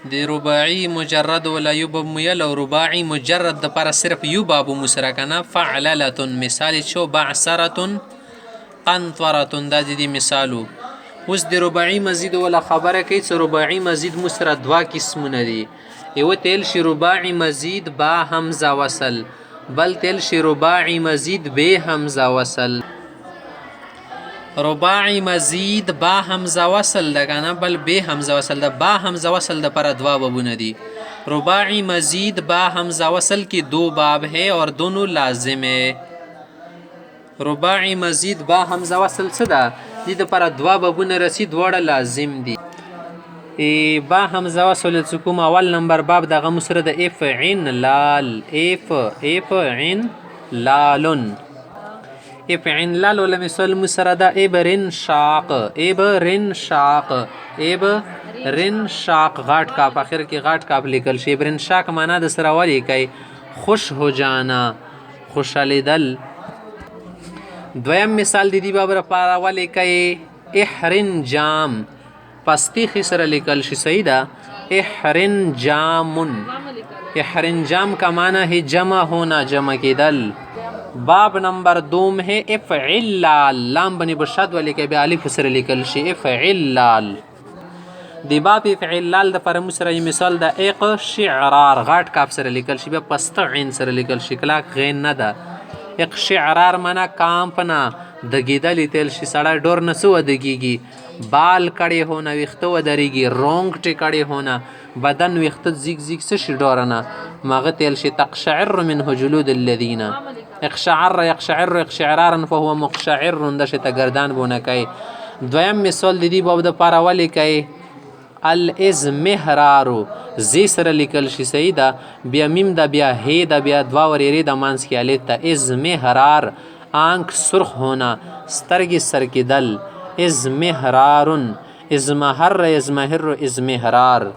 د رباعي مجرد ولا یو باب مویل او رباعي مجرد دپاره صرف یو باب مو سره کنه فعللة مثال شو بعثرة قنطرة دا د دې مثالو. اوس د رباعي مزید ولا خبره کوي چې رباعي مزید مو سره دوه قسمونه دي. یو تیل شي رباعي مزید با همزه وصل، بل تیل شي رباعي مزید به همزه وصل. رباعي مزید با همزه وصل ده کنه بل به همزه وصل ده. با همزه وصل ده پر دوا بابونه دي. رباعي مزید با همزه وصل کی دو باب ہے اور دونوں لازم ہے. رباعي مزید با همزه وصل څه ده؟ دې د پر دوا بابونه رسی دواړه لازم دي. با همزه وصل چې کوم اول نمبر باب دغه مو سره د اف عین لال اف عین لالن افعن لال ولا مثال مو سره ده ابرن شاق غاټ کاپ اخر کې غاټ کاپ لیکل شي. ابرن شاق معنا د سره والی کوي خوش هو جانا خوشالیدل. دویم مثال د دې باب لپاره والی کوي احرن جام پستیخ سره لیکل شي. صحیح ده احرن جامن. احرن جام کا معنی ہے جمع ہونا جمع کېدل. باب نمبر دوم ہے افعل لال لام بنی بشد والی که بی الف سره لیکل شي افعل لال. دی باب افعل لال د پر مسره مثال د اق شعرار غاټ کاف سره لیکل شي بیا پست عین سره لیکل شي کلاک غین نه ده. اق شعرار معنا کامپنا دګیدل تل شي سړی ډور نه سو دګیږي بال کړي هونه ویخته ودرېږي رونګ ټی کړي هونه بدن ویخته زیګ زیګ څه شي ډورنه مغه تل شي تقشعر منه جلود الذين اقشعر يقشعر اقشعرارا فهو مقشعر دشه ته گردان بونه کوي. دویم مثال د دې باب د پاره ولې کوي الازمهرارو زی سره لیکل شي. صحیح ده بیا میم ده بیا هی ده بیا دوا ورېرې د مانس کې الف ته ازمهرار آنک سرخ ہونا سترګې سر کېدل ازمهرارن ازمهر ازمهر ازمهرار.